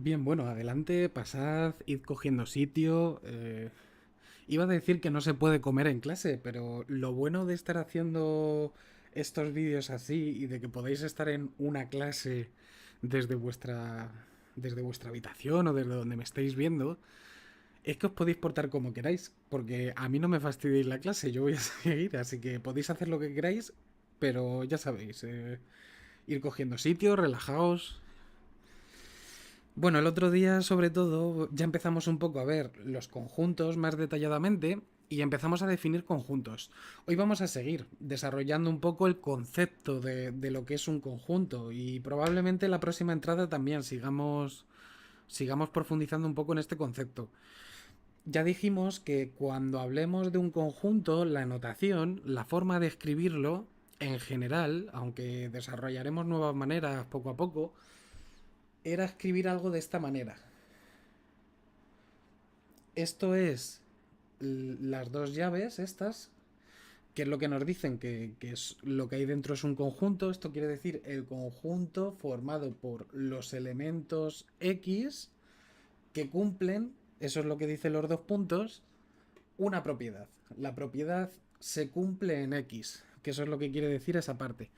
Bien, bueno, adelante, pasad, id cogiendo sitio. Iba a decir que no se puede comer en clase, pero lo bueno de estar haciendo estos vídeos así y de que podéis estar en una clase desde desde vuestra habitación o desde donde me estéis viendo, es que os podéis portar como queráis, porque a mí no me fastidiéis la clase, yo voy a seguir, así que podéis hacer lo que queráis, pero ya sabéis, ir cogiendo sitio, relajaos. Bueno, el otro día, sobre todo, ya empezamos un poco a ver los conjuntos más detalladamente y empezamos a definir conjuntos. Hoy vamos a seguir desarrollando un poco el concepto de lo que es un conjunto y probablemente en la próxima entrada también sigamos profundizando un poco en este concepto. Ya dijimos que cuando hablemos de un conjunto, la notación, la forma de escribirlo, en general, aunque desarrollaremos nuevas maneras poco a poco, era escribir algo de esta manera. Esto es las dos llaves estas, que es lo que nos dicen que es lo que hay dentro es un conjunto. Esto quiere decir el conjunto formado por los elementos X que cumplen, eso es lo que dicen los dos puntos, una propiedad. La propiedad se cumple en X, que eso es lo que quiere decir esa parte.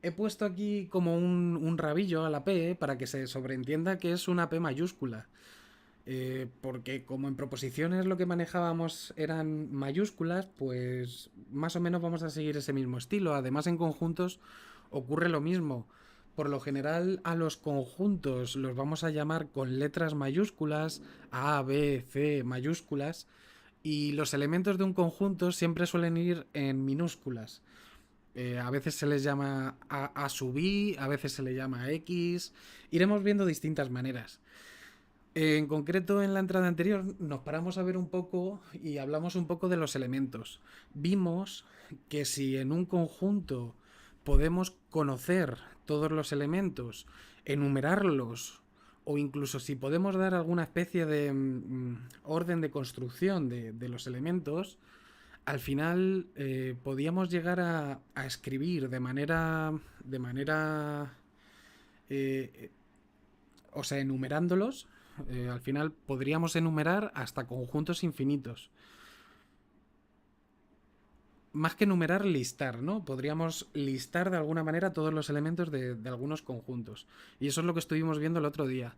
He puesto aquí como un rabillo a la P para que se sobreentienda que es una P mayúscula. Porque como en proposiciones lo que manejábamos eran mayúsculas, pues más o menos vamos a seguir ese mismo estilo. Además en conjuntos ocurre lo mismo. Por lo general a los conjuntos los vamos a llamar con letras mayúsculas, A, B, C mayúsculas, y los elementos de un conjunto siempre suelen ir en minúsculas. A veces se les llama A sub I, a veces se le llama X. Iremos viendo distintas maneras. En concreto, en la entrada anterior nos paramos a ver un poco y hablamos un poco de los elementos. Vimos que si en un conjunto podemos conocer todos los elementos, enumerarlos o incluso si podemos dar alguna especie de orden de construcción de los elementos, al final podíamos llegar a escribir eh, o sea, enumerándolos, al final podríamos enumerar hasta conjuntos infinitos. Más que enumerar, listar, ¿no? Podríamos listar de alguna manera todos los elementos de algunos conjuntos. Y eso es lo que estuvimos viendo el otro día.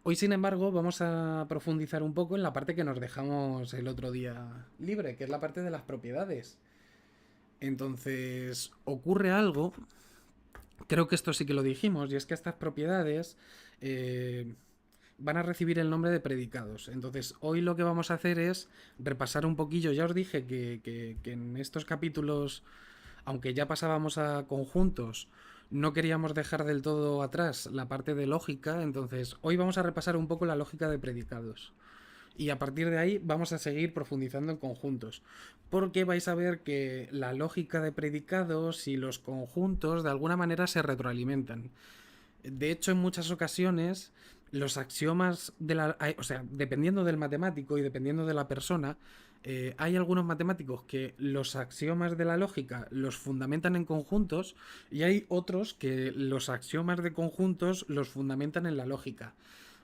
Hoy, sin embargo, vamos a profundizar un poco en la parte que nos dejamos el otro día libre, que es la parte de las propiedades. Entonces, ocurre algo, creo que esto sí que lo dijimos, y es que estas propiedades van a recibir el nombre de predicados. Entonces, hoy lo que vamos a hacer es repasar un poquillo. Ya os dije que en estos capítulos, aunque ya pasábamos a conjuntos, no queríamos dejar del todo atrás la parte de lógica. Entonces, hoy vamos a repasar un poco la lógica de predicados. Y a partir de ahí vamos a seguir profundizando en conjuntos. Porque vais a ver que la lógica de predicados y los conjuntos de alguna manera se retroalimentan. De hecho, en muchas ocasiones, los axiomas de la. O sea, dependiendo del matemático y dependiendo de la persona, hay algunos matemáticos que los axiomas de la lógica los fundamentan en conjuntos y hay otros que los axiomas de conjuntos los fundamentan en la lógica.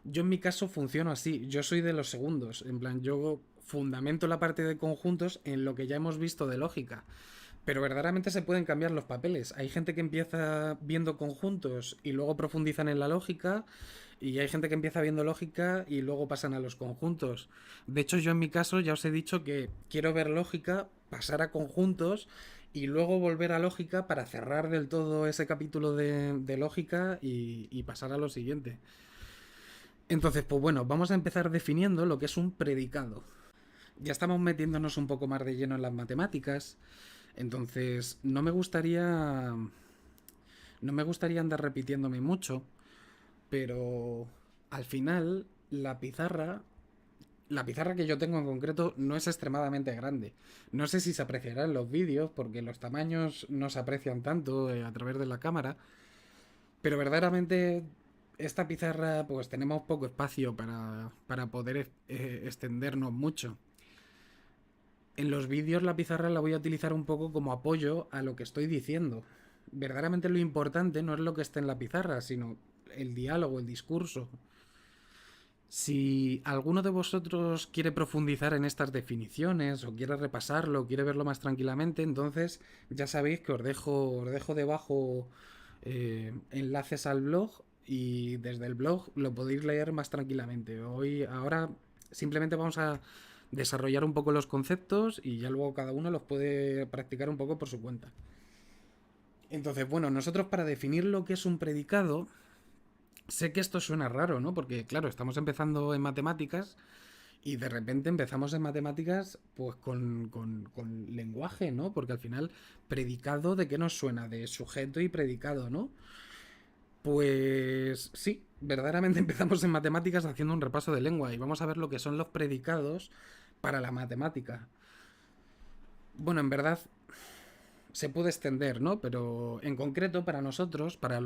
Yo en mi caso funciono así, yo soy de los segundos, en plan, yo fundamento la parte de conjuntos en lo que ya hemos visto de lógica. Pero verdaderamente se pueden cambiar los papeles. Hay gente que empieza viendo conjuntos y luego profundizan en la lógica, y hay gente que empieza viendo lógica y luego pasan a los conjuntos. De hecho, yo en mi caso ya os he dicho que quiero ver lógica, pasar a conjuntos y luego volver a lógica para cerrar del todo ese capítulo de lógica y pasar a lo siguiente. Entonces, pues bueno, vamos a empezar definiendo lo que es un predicado. Ya estamos metiéndonos un poco más de lleno en las matemáticas, entonces no me gustaría andar repitiéndome mucho, pero al final la pizarra que yo tengo en concreto no es extremadamente grande. No sé si se apreciará en los vídeos porque los tamaños no se aprecian tanto a través de la cámara, pero verdaderamente esta pizarra pues tenemos poco espacio para poder extendernos mucho. En los vídeos la pizarra la voy a utilizar un poco como apoyo a lo que estoy diciendo. Verdaderamente lo importante no es lo que esté en la pizarra, sino el diálogo, el discurso. Si alguno de vosotros quiere profundizar en estas definiciones o quiere repasarlo, quiere verlo más tranquilamente, entonces ya sabéis que os dejo debajo enlaces al blog y desde el blog lo podéis leer más tranquilamente. Ahora simplemente vamos a desarrollar un poco los conceptos y ya luego cada uno los puede practicar un poco por su cuenta. Entonces, bueno, nosotros para definir lo que es un predicado, sé que esto suena raro, ¿no? Porque, claro, estamos empezando en matemáticas y de repente empezamos en matemáticas pues con lenguaje, ¿no? Porque al final, predicado, ¿de qué nos suena? De sujeto y predicado, ¿no? Pues sí, verdaderamente empezamos en matemáticas haciendo un repaso de lengua y vamos a ver lo que son los predicados para la matemática. Bueno, en verdad se puede extender, ¿no? Pero en concreto para nosotros, para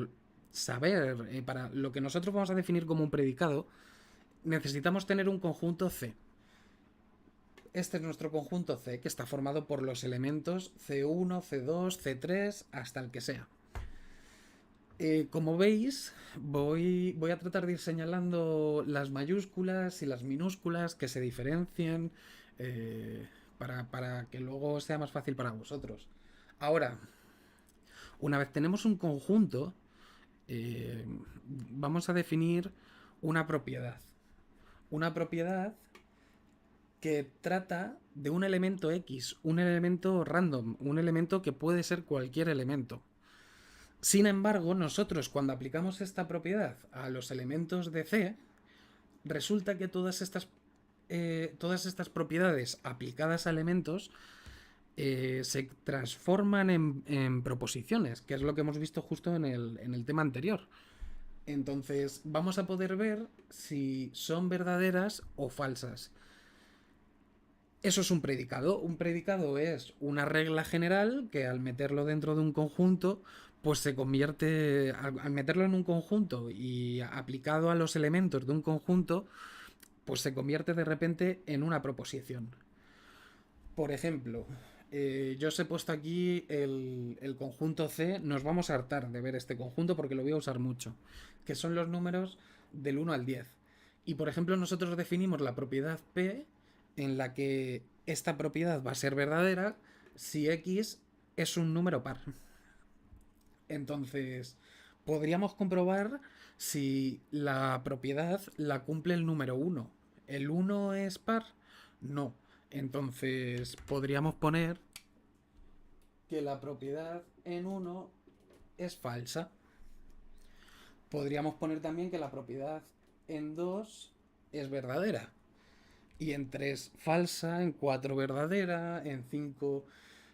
saber, para lo que nosotros vamos a definir como un predicado, necesitamos tener un conjunto C. Este es nuestro conjunto C, que está formado por los elementos C1, C2, C3, hasta el que sea. Como veis, voy a tratar de ir señalando las mayúsculas y las minúsculas que se diferencien para que luego sea más fácil para vosotros. Ahora, una vez tenemos un conjunto, eh, vamos a definir una propiedad. Una propiedad que trata de un elemento X, un elemento random, un elemento que puede ser cualquier elemento. Sin embargo, nosotros cuando aplicamos esta propiedad a los elementos de C, resulta que todas estas propiedades aplicadas a elementos se transforman en proposiciones, que es lo que hemos visto justo en el tema anterior. Entonces, vamos a poder ver si son verdaderas o falsas. Eso es un predicado. Un predicado es una regla general que al meterlo dentro de un conjunto, pues se convierte, al meterlo en un conjunto y aplicado a los elementos de un conjunto, pues se convierte de repente en una proposición. Por ejemplo, yo os he puesto aquí el conjunto C, nos vamos a hartar de ver este conjunto porque lo voy a usar mucho, que son los números del 1 al 10. Y por ejemplo, nosotros definimos la propiedad P en la que esta propiedad va a ser verdadera si X es un número par. Entonces, podríamos comprobar si la propiedad la cumple el número 1. ¿El 1 es par? No. Entonces, podríamos poner que la propiedad en 1 es falsa. Podríamos poner también que la propiedad en 2 es verdadera. Y en 3 falsa, en 4 verdadera, en 5...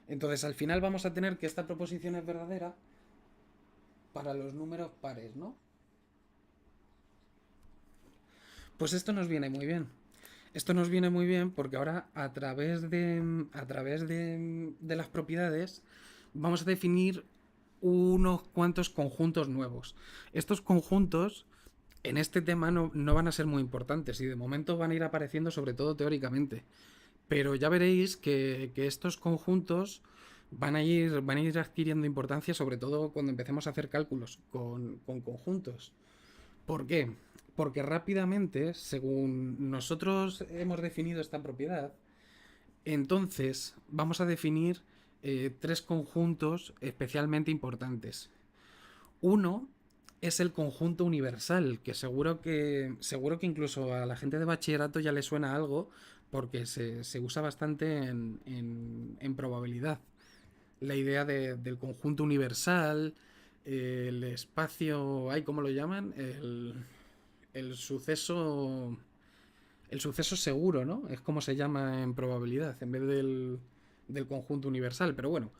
Entonces al final vamos a tener que esta proposición es verdadera para los números pares, ¿no? Pues esto nos viene muy bien. Esto nos viene muy bien porque ahora a través de las propiedades vamos a definir unos cuantos conjuntos nuevos. Estos conjuntos en este tema no van a ser muy importantes y de momento van a ir apareciendo sobre todo teóricamente. Pero ya veréis que estos conjuntos van a ir adquiriendo importancia sobre todo cuando empecemos a hacer cálculos con conjuntos. ¿Por qué? Porque rápidamente, según nosotros hemos definido esta propiedad, entonces vamos a definir tres conjuntos especialmente importantes. Uno es el conjunto universal, que seguro que incluso a la gente de bachillerato ya le suena algo, porque se usa bastante en probabilidad. La idea del conjunto universal, el espacio, ay, ¿cómo lo llaman? El suceso, el suceso seguro, ¿no? Es como se llama en probabilidad, en vez del conjunto universal. Pero bueno,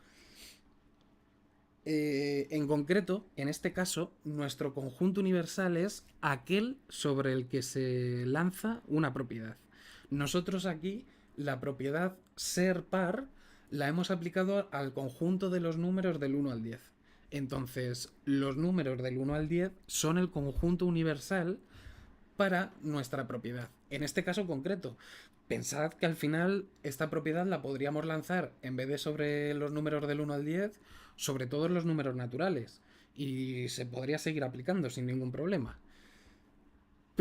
en concreto, en este caso, nuestro conjunto universal es aquel sobre el que se lanza una propiedad. Nosotros aquí, la propiedad ser par la hemos aplicado al conjunto de los números del 1 al 10. Entonces, los números del 1 al 10 son el conjunto universal para nuestra propiedad. En este caso concreto, pensad que al final esta propiedad la podríamos lanzar en vez de sobre los números del 1 al 10, sobre todos los números naturales. Y se podría seguir aplicando sin ningún problema.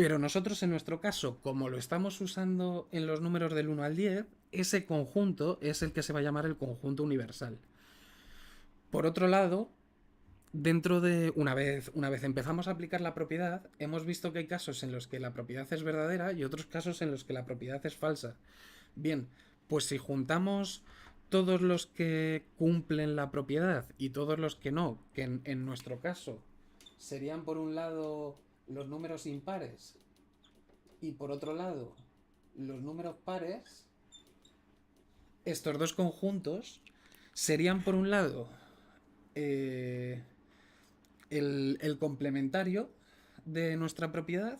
Pero nosotros en nuestro caso, como lo estamos usando en los números del 1 al 10, ese conjunto es el que se va a llamar el conjunto universal. Por otro lado, dentro de una vez empezamos a aplicar la propiedad, hemos visto que hay casos en los que la propiedad es verdadera y otros casos en los que la propiedad es falsa. Bien, pues si juntamos todos los que cumplen la propiedad y todos los que no, que en nuestro caso serían por un lado los números impares y por otro lado los números pares, estos dos conjuntos serían por un lado eh, el complementario de nuestra propiedad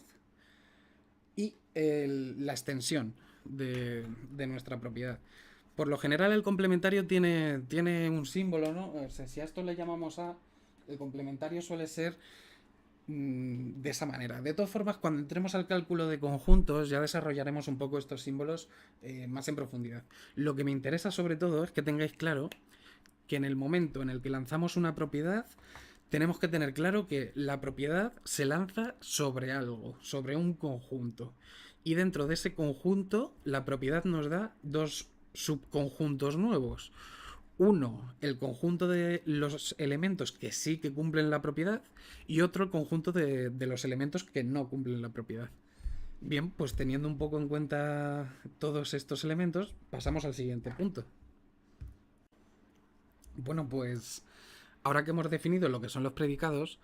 y la extensión de nuestra propiedad. Por lo general el complementario tiene un símbolo, ¿no? O sea, si a esto le llamamos A, el complementario suele ser de esa manera. De todas formas, cuando entremos al cálculo de conjuntos ya desarrollaremos un poco estos símbolos más en profundidad. Lo que me interesa sobre todo es que tengáis claro que en el momento en el que lanzamos una propiedad, tenemos que tener claro que la propiedad se lanza sobre algo, sobre un conjunto. Y dentro de ese conjunto, la propiedad nos da dos subconjuntos nuevos. Uno, el conjunto de los elementos que sí que cumplen la propiedad y otro, el conjunto de los elementos que no cumplen la propiedad. Bien, pues teniendo un poco en cuenta todos estos elementos, pasamos al siguiente punto. Bueno, pues ahora que hemos definido lo que son los predicados,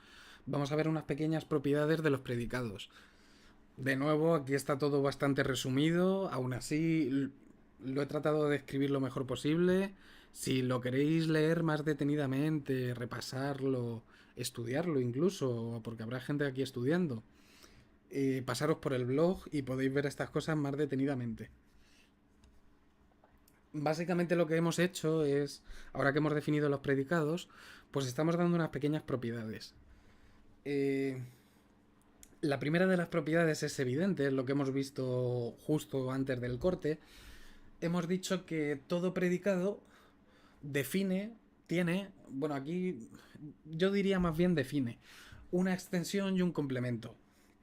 vamos a ver unas pequeñas propiedades de los predicados. De nuevo, aquí está todo bastante resumido, aún así lo he tratado de escribir lo mejor posible. Si lo queréis leer más detenidamente, repasarlo, estudiarlo incluso, porque habrá gente aquí estudiando, pasaros por el blog y podéis ver estas cosas más detenidamente. Básicamente lo que hemos hecho es, ahora que hemos definido los predicados, pues estamos dando unas pequeñas propiedades. Eh, la primera de las propiedades es evidente, es lo que hemos visto justo antes del corte. Hemos dicho que todo predicado define, tiene, bueno, aquí yo diría más bien define, una extensión y un complemento,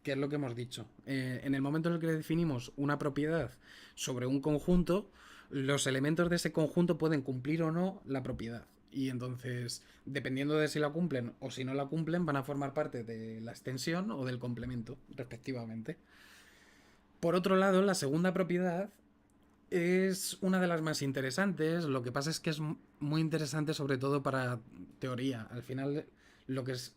que es lo que hemos dicho. En el momento en el que definimos una propiedad sobre un conjunto, los elementos de ese conjunto pueden cumplir o no la propiedad. Y entonces, dependiendo de si la cumplen o si no la cumplen, van a formar parte de la extensión o del complemento, respectivamente. Por otro lado, la segunda propiedad es una de las más interesantes. Lo que pasa es que es muy interesante sobre todo para teoría. Al final, lo que es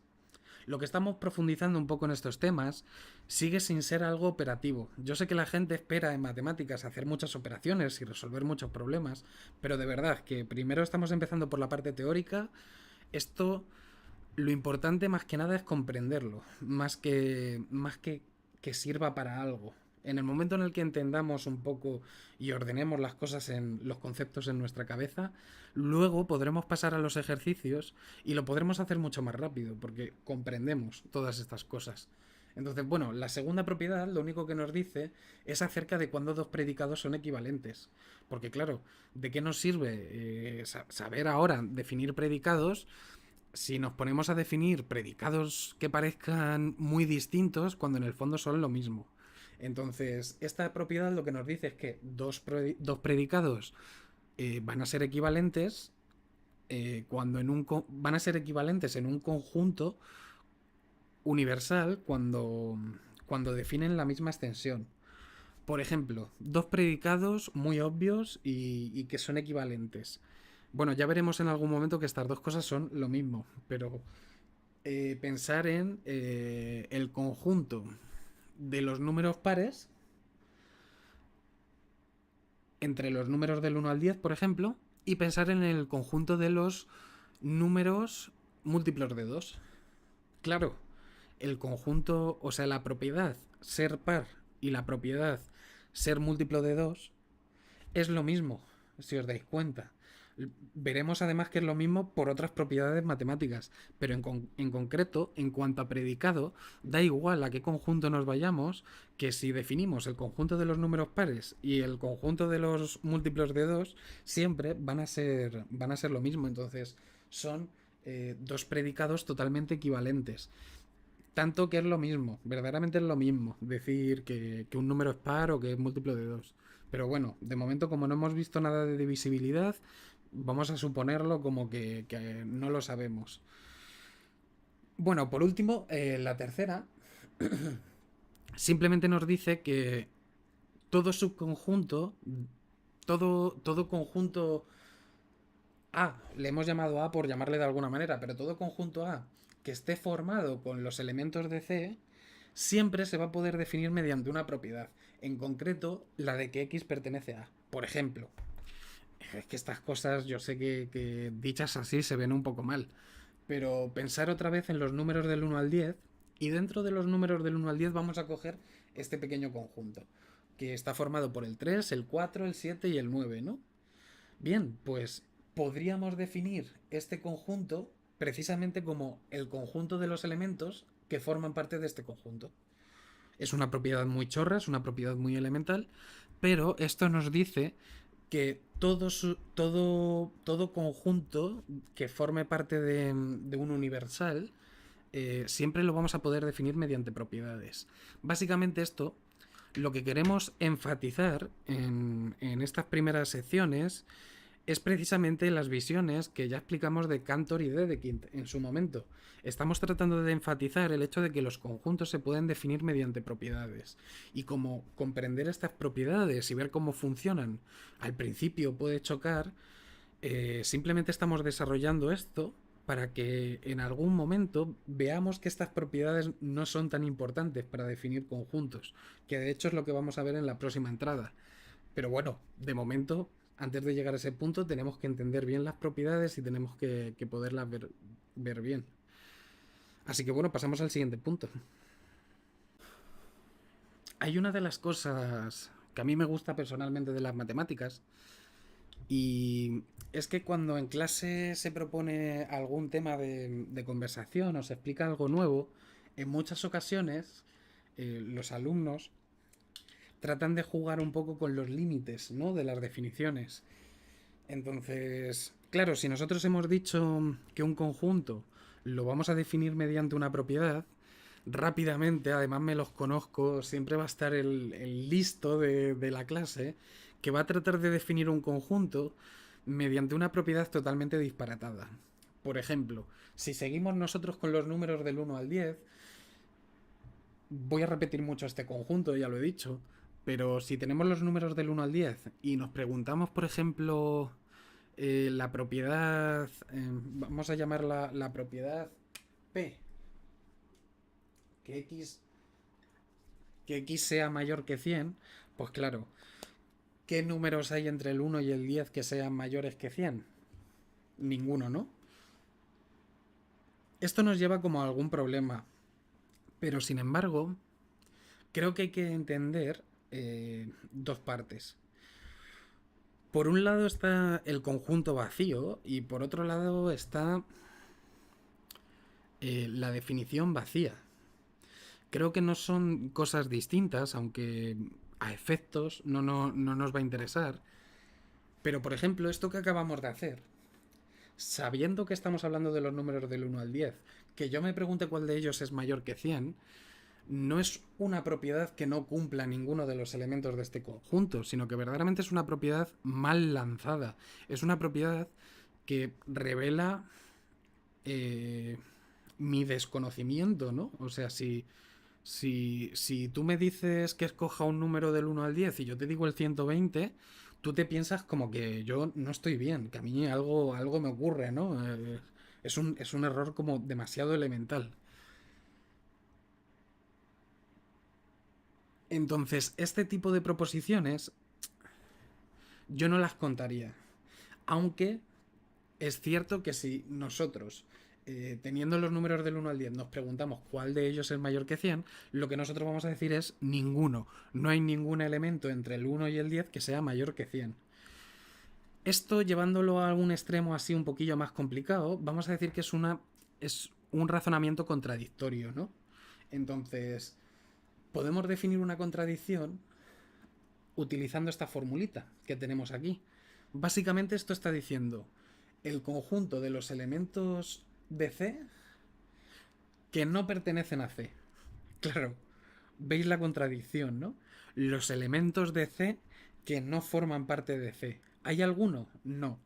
lo que estamos profundizando un poco en estos temas sigue sin ser algo operativo. Yo sé que la gente espera en matemáticas hacer muchas operaciones y resolver muchos problemas, pero de verdad que primero estamos empezando por la parte teórica. Esto, lo importante más que nada es comprenderlo, más que sirva para algo. En el momento en el que entendamos un poco y ordenemos las cosas en los conceptos en nuestra cabeza, luego podremos pasar a los ejercicios y lo podremos hacer mucho más rápido porque comprendemos todas estas cosas. Entonces, bueno, la segunda propiedad lo único que nos dice es acerca de cuándo dos predicados son equivalentes. Porque claro, ¿de qué nos sirve saber ahora definir predicados si nos ponemos a definir predicados que parezcan muy distintos cuando en el fondo son lo mismo? Entonces, esta propiedad lo que nos dice es que dos predicados van a ser equivalentes cuando van a ser equivalentes en un conjunto universal cuando definen la misma extensión. Por ejemplo, dos predicados muy obvios y que son equivalentes. Bueno, ya veremos en algún momento que estas dos cosas son lo mismo, pero pensar en el conjunto de los números pares entre los números del 1 al 10, por ejemplo, y pensar en el conjunto de los números múltiplos de 2. Claro, el conjunto, o sea, la propiedad ser par y la propiedad ser múltiplo de 2 es lo mismo, si os dais cuenta. Veremos además que es lo mismo por otras propiedades matemáticas, pero en concreto, en cuanto a predicado, da igual a qué conjunto nos vayamos, que si definimos el conjunto de los números pares y el conjunto de los múltiplos de 2, siempre van a ser lo mismo. Entonces, son dos predicados totalmente equivalentes. Tanto que es lo mismo, verdaderamente es lo mismo decir que un número es par o que es múltiplo de 2. Pero bueno, de momento como no hemos visto nada de divisibilidad, vamos a suponerlo como que no lo sabemos. Bueno, por último, la tercera simplemente nos dice que todo subconjunto, todo conjunto A, le hemos llamado A por llamarle de alguna manera, pero todo conjunto A que esté formado con los elementos de C siempre se va a poder definir mediante una propiedad, en concreto la de que X pertenece a. Por ejemplo, es que estas cosas yo sé que dichas así se ven un poco mal, pero pensar otra vez en los números del 1 al 10 y dentro de los números del 1 al 10 vamos a coger este pequeño conjunto, que está formado por el 3, el 4, el 7 y el 9, ¿no? Bien, pues podríamos definir este conjunto precisamente como el conjunto de los elementos que forman parte de este conjunto. Es una propiedad muy chorra, es una propiedad muy elemental, pero esto nos dice que todo conjunto que forme parte de un universal siempre lo vamos a poder definir mediante propiedades. Básicamente esto, lo que queremos enfatizar en estas primeras secciones es precisamente las visiones que ya explicamos de Cantor y Dedekind en su momento. Estamos tratando de enfatizar el hecho de que los conjuntos se pueden definir mediante propiedades. Y como comprender estas propiedades y ver cómo funcionan al principio puede chocar, simplemente estamos desarrollando esto para que en algún momento veamos que estas propiedades no son tan importantes para definir conjuntos, que de hecho es lo que vamos a ver en la próxima entrada. Pero bueno, de momento, antes de llegar a ese punto, tenemos que entender bien las propiedades y tenemos que poderlas ver bien. Así que bueno, pasamos al siguiente punto. Hay una de las cosas que a mí me gusta personalmente de las matemáticas y es que cuando en clase se propone algún tema de conversación o se explica algo nuevo, en muchas ocasiones los alumnos tratan de jugar un poco con los límites, ¿no?, de las definiciones. Entonces, claro, si nosotros hemos dicho que un conjunto lo vamos a definir mediante una propiedad, rápidamente, además me los conozco, siempre va a estar el listo de la clase que va a tratar de definir un conjunto mediante una propiedad totalmente disparatada. Por ejemplo, si seguimos nosotros con los números del 1 al 10, voy a repetir mucho este conjunto, ya lo he dicho, pero si tenemos los números del 1 al 10 y nos preguntamos, por ejemplo, la propiedad, vamos a llamarla la propiedad P, que X, que X sea mayor que 100, pues claro, ¿qué números hay entre el 1 y el 10 que sean mayores que 100? Ninguno, ¿no? Esto nos lleva como a algún problema, pero sin embargo, creo que hay que entender dos partes. Por un lado está el conjunto vacío y por otro lado está la definición vacía. Creo que no son cosas distintas, aunque a efectos no nos va a interesar. Pero por ejemplo, esto que acabamos de hacer, sabiendo que estamos hablando de los números del 1 al 10, que yo me pregunte cuál de ellos es mayor que 100, no es una propiedad que no cumpla ninguno de los elementos de este conjunto, sino que verdaderamente es una propiedad mal lanzada. Es una propiedad que revela mi desconocimiento, ¿no? O sea, si tú me dices que escoja un número del 1 al 10 y yo te digo el 120, tú te piensas como que yo no estoy bien, que a mí algo me ocurre, ¿no? Es un error como demasiado elemental. Entonces, este tipo de proposiciones yo no las contaría. Aunque es cierto que si nosotros, teniendo los números del 1 al 10, nos preguntamos cuál de ellos es mayor que 100, lo que nosotros vamos a decir es ninguno. No hay ningún elemento entre el 1 y el 10 que sea mayor que 100. Esto, llevándolo a un extremo así un poquillo más complicado, vamos a decir que es un razonamiento contradictorio, ¿no? Entonces, podemos definir una contradicción utilizando esta formulita que tenemos aquí. Básicamente esto está diciendo el conjunto de los elementos de C que no pertenecen a C. Claro, veis la contradicción, ¿no? Los elementos de C que no forman parte de C. ¿Hay alguno? No.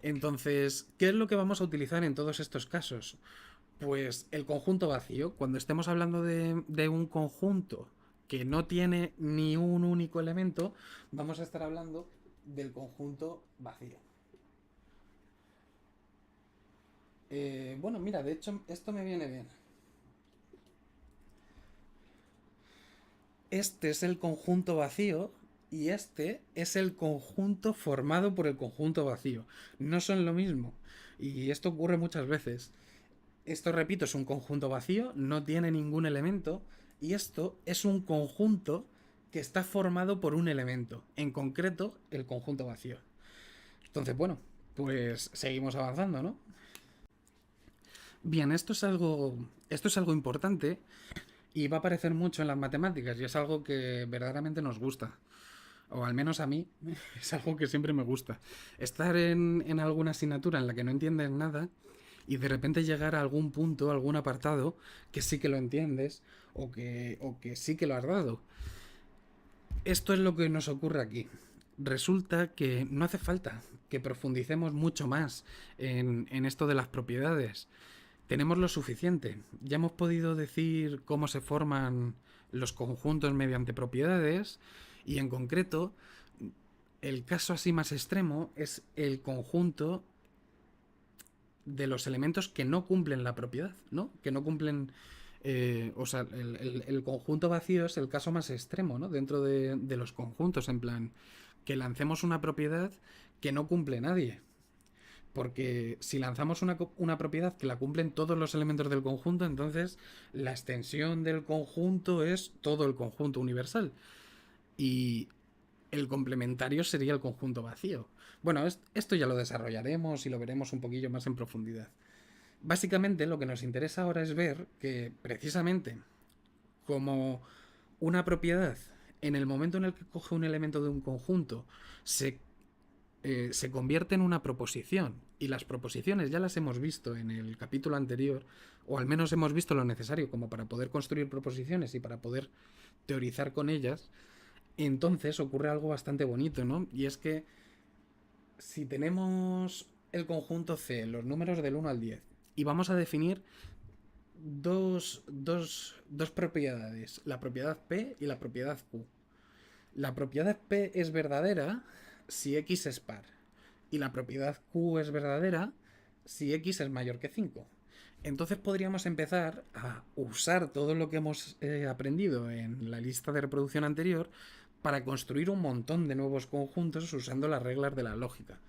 Entonces, ¿qué es lo que vamos a utilizar en todos estos casos? Pues el conjunto vacío. Cuando estemos hablando de un conjunto que no tiene ni un único elemento, vamos a estar hablando del conjunto vacío. Bueno, mira, de hecho esto me viene bien. Este es el conjunto vacío y este es el conjunto formado por el conjunto vacío. No son lo mismo. Y esto ocurre muchas veces. Esto, repito, es un conjunto vacío, no tiene ningún elemento. Y esto es un conjunto que está formado por un elemento. En concreto, el conjunto vacío. Entonces, bueno, pues seguimos avanzando, ¿no? Bien, esto es algo importante y va a aparecer mucho en las matemáticas y es algo que verdaderamente nos gusta. O al menos a mí, es algo que siempre me gusta. Estar en alguna asignatura en la que no entiendes nada y de repente llegar a algún punto, a algún apartado, que sí que lo entiendes o que sí que lo has dado. Esto es lo que nos ocurre aquí. Resulta que no hace falta que profundicemos mucho más en esto de las propiedades. Tenemos lo suficiente. Ya hemos podido decir cómo se forman los conjuntos mediante propiedades y en concreto el caso así más extremo es el conjunto de los elementos que no cumplen la propiedad, ¿no? Que no cumplen... o sea, el conjunto vacío es el caso más extremo, ¿no? Dentro de los conjuntos, en plan, que lancemos una propiedad que no cumple nadie. Porque si lanzamos una propiedad que la cumplen todos los elementos del conjunto, entonces la extensión del conjunto es todo el conjunto universal. Y el complementario sería el conjunto vacío. Bueno, esto ya lo desarrollaremos y lo veremos un poquillo más en profundidad. Básicamente lo que nos interesa ahora es ver que precisamente como una propiedad en el momento en el que coge un elemento de un conjunto se convierte en una proposición y las proposiciones ya las hemos visto en el capítulo anterior o al menos hemos visto lo necesario como para poder construir proposiciones y para poder teorizar con ellas, entonces ocurre algo bastante bonito, ¿no? Y es que si tenemos el conjunto C, los números del 1 al 10, y vamos a definir dos propiedades, la propiedad P y la propiedad Q. La propiedad P es verdadera si X es par, y la propiedad Q es verdadera si X es mayor que 5. Entonces podríamos empezar a usar todo lo que hemos aprendido en la lista de reproducción anterior para construir un montón de nuevos conjuntos usando las reglas de la lógica.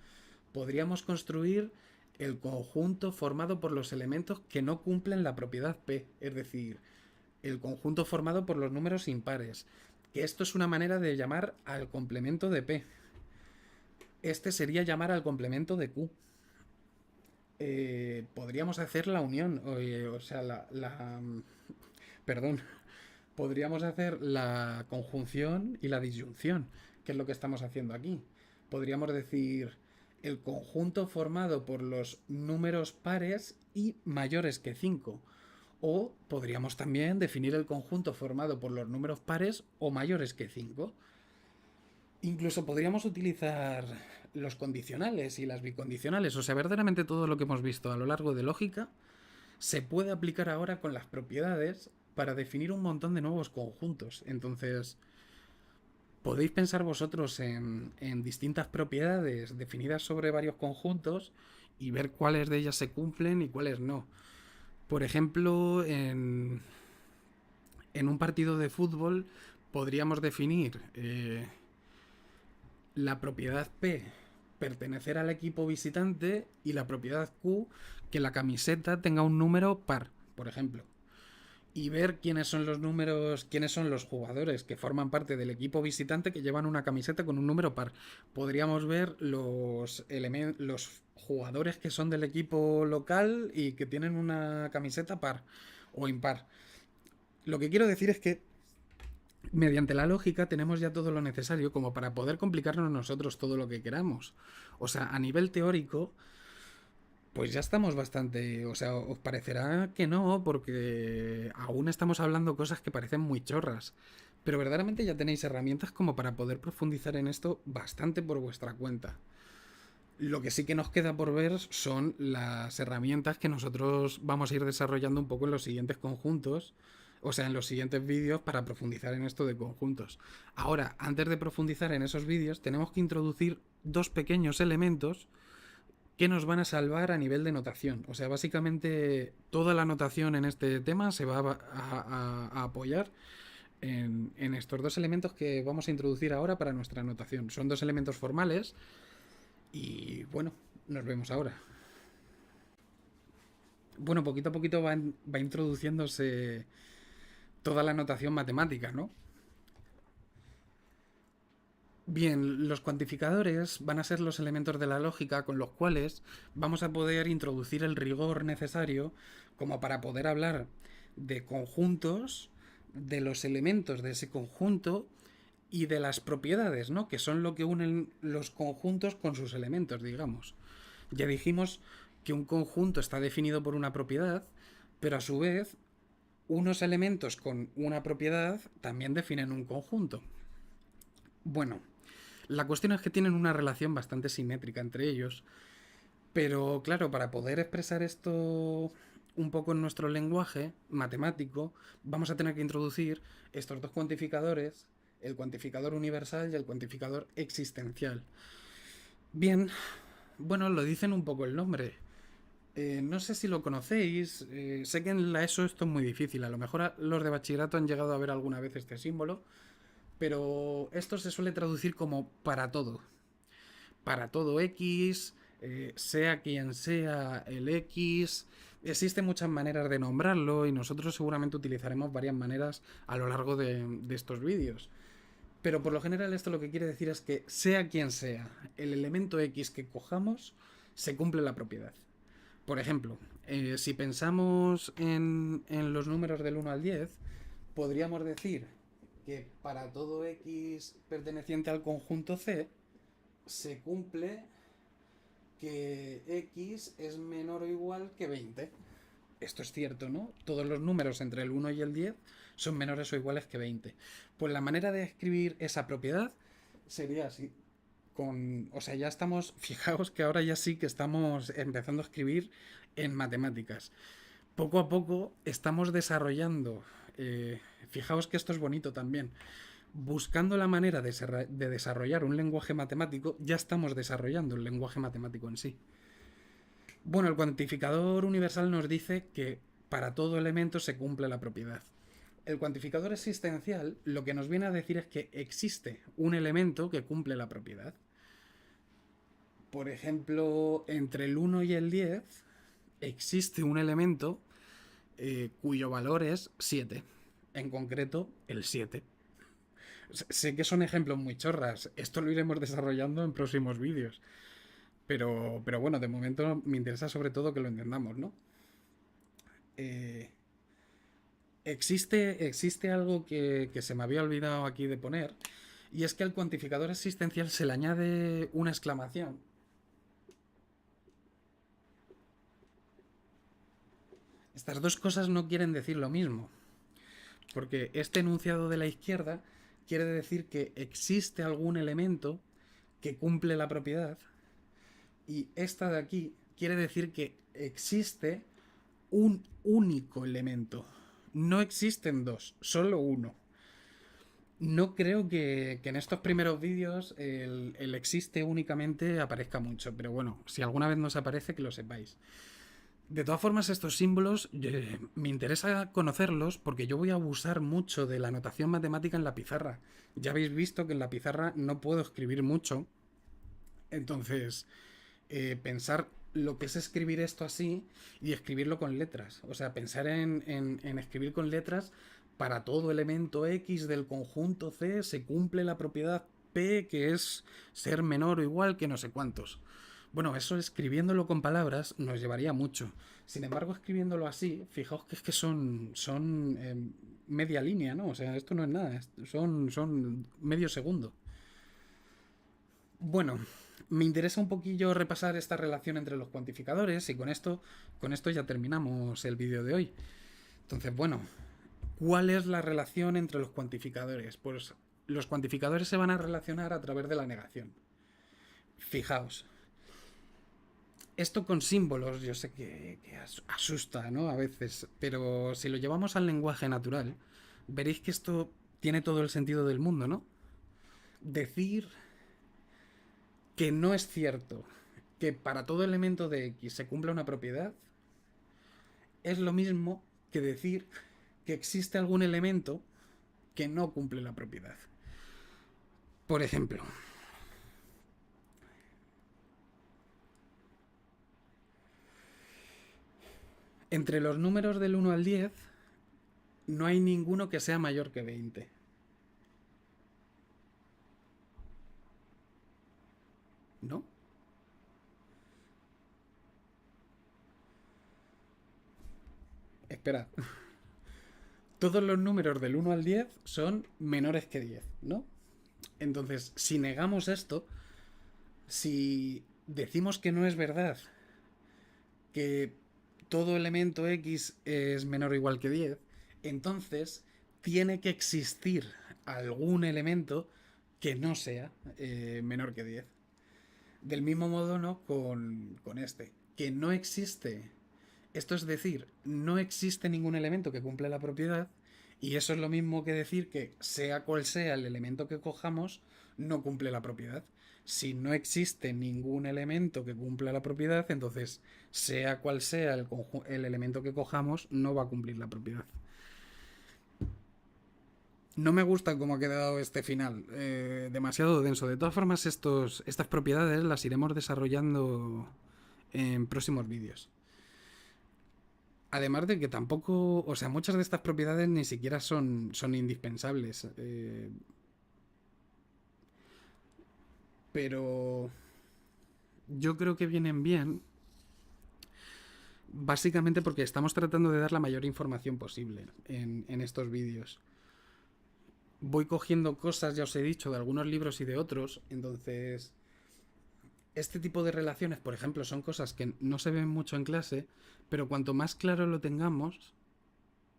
Podríamos construir el conjunto formado por los elementos que no cumplen la propiedad P, es decir, el conjunto formado por los números impares, que esto es una manera de llamar al complemento de P. Este sería llamar al complemento de Q. Podríamos hacer la unión, o sea, perdón, podríamos hacer la conjunción y la disyunción, que es lo que estamos haciendo aquí. Podríamos decir el conjunto formado por los números pares y mayores que 5. O podríamos también definir el conjunto formado por los números pares o mayores que 5. Incluso podríamos utilizar los condicionales y las bicondicionales. O sea, verdaderamente todo lo que hemos visto a lo largo de lógica se puede aplicar ahora con las propiedades para definir un montón de nuevos conjuntos. Entonces, podéis pensar vosotros en distintas propiedades definidas sobre varios conjuntos y ver cuáles de ellas se cumplen y cuáles no. Por ejemplo, en un partido de fútbol podríamos definir la propiedad P pertenecer al equipo visitante y la propiedad Q que la camiseta tenga un número par, por ejemplo. Y ver quiénes son los números, quiénes son los jugadores que forman parte del equipo visitante que llevan una camiseta con un número par. Podríamos ver los jugadores que son del equipo local y que tienen una camiseta par o impar. Lo que quiero decir es que mediante la lógica tenemos ya todo lo necesario como para poder complicarnos nosotros todo lo que queramos. O sea, a nivel teórico Pues ya estamos bastante, o sea, os parecerá que no, porque aún estamos hablando cosas que parecen muy chorras, pero verdaderamente ya tenéis herramientas como para poder profundizar en esto bastante por vuestra cuenta. Lo que sí que nos queda por ver son las herramientas que nosotros vamos a ir desarrollando un poco en los siguientes conjuntos, o sea, en los siguientes vídeos para profundizar en esto de conjuntos. Ahora, antes de profundizar en esos vídeos, tenemos que introducir dos pequeños elementos que nos van a salvar a nivel de notación. O sea, básicamente toda la notación en este tema se va a apoyar en estos dos elementos que vamos a introducir ahora para nuestra notación. Son dos elementos formales y bueno, nos vemos ahora. Bueno, poquito a poquito va introduciéndose toda la notación matemática, ¿no? Bien, los cuantificadores van a ser los elementos de la lógica con los cuales vamos a poder introducir el rigor necesario como para poder hablar de conjuntos, de los elementos de ese conjunto y de las propiedades, ¿no? Que son lo que unen los conjuntos con sus elementos, digamos. Ya dijimos que un conjunto está definido por una propiedad, pero a su vez unos elementos con una propiedad también definen un conjunto. Bueno, la cuestión es que tienen una relación bastante simétrica entre ellos, pero claro, para poder expresar esto un poco en nuestro lenguaje matemático, vamos a tener que introducir estos dos cuantificadores, el cuantificador universal y el cuantificador existencial. Bien, bueno, lo dicen un poco el nombre. No sé si lo conocéis, sé que en la ESO esto es muy difícil, a lo mejor los de bachillerato han llegado a ver alguna vez este símbolo, pero esto se suele traducir como para todo X, sea quien sea el X. Existen muchas maneras de nombrarlo y nosotros seguramente utilizaremos varias maneras a lo largo de estos vídeos. Pero por lo general esto lo que quiere decir es que sea quien sea el elemento X que cojamos, se cumple la propiedad. Por ejemplo, si pensamos en los números del 1 al 10, podríamos decir que para todo X perteneciente al conjunto C, se cumple que X es menor o igual que 20. Esto es cierto, ¿no? Todos los números entre el 1 y el 10 son menores o iguales que 20. Pues la manera de escribir esa propiedad sería así. O sea, ya estamos, fijaos que ahora ya sí que estamos empezando a escribir en matemáticas. Poco a poco estamos desarrollando, fijaos que esto es bonito también, buscando la manera de desarrollar un lenguaje matemático, ya estamos desarrollando el lenguaje matemático en sí. Bueno, el cuantificador universal nos dice que para todo elemento se cumple la propiedad. El cuantificador existencial lo que nos viene a decir es que existe un elemento que cumple la propiedad. Por ejemplo, entre el 1 y el 10 existe un elemento cuyo valor es 7. En concreto, el 7. Sé que son ejemplos muy chorras. Esto lo iremos desarrollando en próximos vídeos. Pero bueno, de momento me interesa sobre todo que lo entendamos, ¿no? Eh, existe algo que se me había olvidado aquí de poner, y es que al cuantificador existencial se le añade una exclamación. Estas dos cosas no quieren decir lo mismo, porque este enunciado de la izquierda quiere decir que existe algún elemento que cumple la propiedad, y esta de aquí quiere decir que existe un único elemento. No existen dos, solo uno. No creo que en estos primeros vídeos el existe únicamente aparezca mucho, pero bueno, si alguna vez nos aparece, que lo sepáis. De todas formas, estos símbolos me interesa conocerlos porque yo voy a abusar mucho de la notación matemática en la pizarra. Ya habéis visto que en la pizarra no puedo escribir mucho, entonces pensar lo que es escribir esto así y escribirlo con letras. O sea, pensar en escribir con letras para todo elemento X del conjunto C se cumple la propiedad P, que es ser menor o igual que no sé cuántos. Bueno, eso escribiéndolo con palabras nos llevaría mucho. Sin embargo, escribiéndolo así, fijaos que es que son media línea, ¿no? O sea, esto no es nada, son medio segundo. Bueno, Me interesa un poquillo repasar esta relación entre los cuantificadores y con esto ya terminamos el vídeo de hoy. Entonces, bueno, ¿cuál es la relación entre los cuantificadores? Pues los cuantificadores se van a relacionar a través de la negación. Fijaos, esto con símbolos yo sé que asusta, ¿no? A veces, pero si lo llevamos al lenguaje natural, veréis que esto tiene todo el sentido del mundo, ¿no? Decir que no es cierto que para todo elemento de X se cumpla una propiedad es lo mismo que decir que existe algún elemento que no cumple la propiedad. Por ejemplo, entre los números del 1 al 10 no hay ninguno que sea mayor que 20. ¿No? Espera. Todos los números del 1 al 10 son menores que 10, ¿no? Entonces, si negamos esto, si decimos que no es verdad que todo elemento X es menor o igual que 10, entonces tiene que existir algún elemento que no sea menor que 10. Del mismo modo, ¿no? Con este. Que no existe. Esto es decir, no existe ningún elemento que cumpla la propiedad. Y eso es lo mismo que decir que sea cual sea el elemento que cojamos, no cumple la propiedad. Si no existe ningún elemento que cumpla la propiedad, entonces sea cual sea el elemento que cojamos, no va a cumplir la propiedad. No me gusta cómo ha quedado este final, demasiado denso. De todas formas, estas propiedades las iremos desarrollando en próximos vídeos. Además de que tampoco, o sea, muchas de estas propiedades ni siquiera son indispensables. Pero yo creo que vienen bien, básicamente porque estamos tratando de dar la mayor información posible en estos vídeos. Voy cogiendo cosas, ya os he dicho, de algunos libros y de otros, entonces este tipo de relaciones, por ejemplo, son cosas que no se ven mucho en clase, pero cuanto más claro lo tengamos,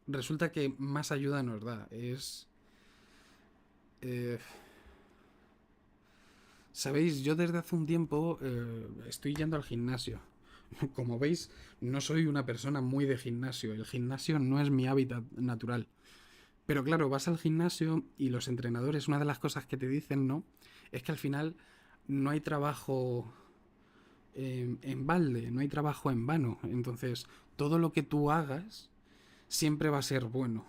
resulta que más ayuda nos da. Eh, Sabéis, yo desde hace un tiempo estoy yendo al gimnasio. Como veis, no soy una persona muy de gimnasio. El gimnasio no es mi hábitat natural. Pero claro, vas al gimnasio y los entrenadores, una de las cosas que te dicen, ¿no? Es que al final no hay trabajo en balde, no hay trabajo en vano. Entonces, todo lo que tú hagas siempre va a ser bueno.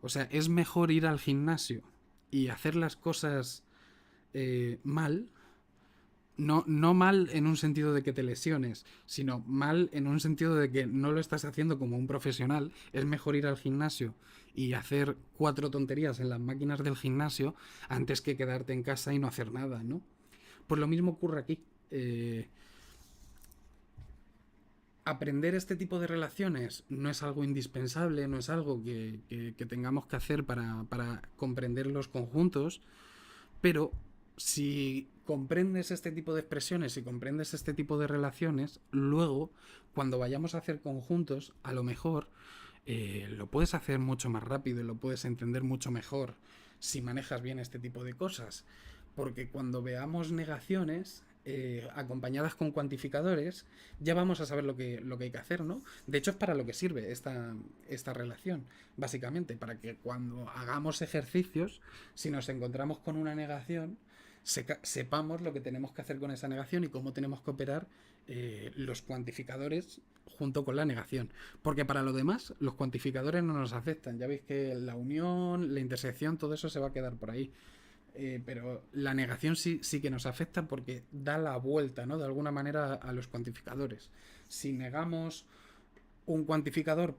O sea, es mejor ir al gimnasio y hacer las cosas mal, no mal en un sentido de que te lesiones, sino mal en un sentido de que no lo estás haciendo como un profesional. Es mejor ir al gimnasio y hacer 4 tonterías en las máquinas del gimnasio antes que quedarte en casa y no hacer nada, ¿no? Pues lo mismo ocurre aquí. Aprender este tipo de relaciones no es algo indispensable, no es algo que tengamos que hacer para comprender los conjuntos, pero si comprendes este tipo de expresiones, si comprendes este tipo de relaciones, luego, cuando vayamos a hacer conjuntos, a lo mejor lo puedes hacer mucho más rápido y lo puedes entender mucho mejor si manejas bien este tipo de cosas. Porque cuando veamos negaciones acompañadas con cuantificadores, ya vamos a saber lo que hay que hacer, ¿no? De hecho, es para lo que sirve esta relación, básicamente, para que cuando hagamos ejercicios, si nos encontramos con una negación, sepamos lo que tenemos que hacer con esa negación y cómo tenemos que operar los cuantificadores junto con la negación. Porque para lo demás, los cuantificadores no nos afectan. Ya veis que la unión, la intersección, todo eso se va a quedar por ahí. Pero la negación sí que nos afecta porque da la vuelta, ¿no? De alguna manera a los cuantificadores. Si negamos un cuantificador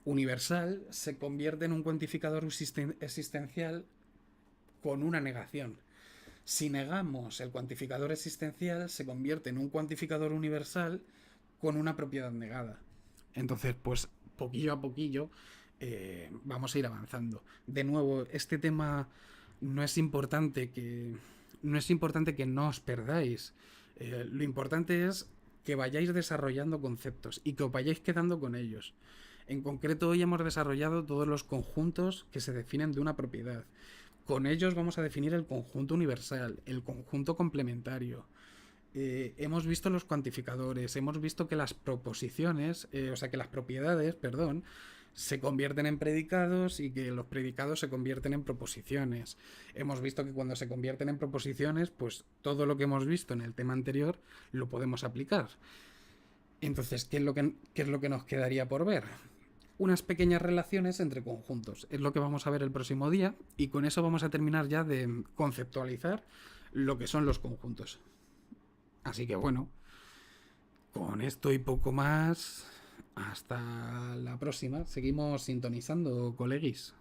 universal, se convierte en un cuantificador existencial con una negación. Si negamos el cuantificador existencial, se convierte en un cuantificador universal con una propiedad negada. Entonces, pues poquillo a poquillo vamos a ir avanzando. De nuevo, este tema no es importante no es importante que no os perdáis. Lo importante es que vayáis desarrollando conceptos y que os vayáis quedando con ellos. En concreto, hoy hemos desarrollado todos los conjuntos que se definen de una propiedad. Con ellos vamos a definir el conjunto universal, el conjunto complementario. Hemos visto los cuantificadores, hemos visto que las proposiciones, o sea, que las propiedades, perdón, se convierten en predicados y que los predicados se convierten en proposiciones. Hemos visto que cuando se convierten en proposiciones, pues todo lo que hemos visto en el tema anterior lo podemos aplicar. Entonces, qué es lo que nos quedaría por ver? Unas pequeñas relaciones entre conjuntos. Es lo que vamos a ver el próximo día y con eso vamos a terminar ya de conceptualizar lo que son los conjuntos. Así que bueno, con esto y poco más, hasta la próxima. Seguimos sintonizando, coleguis.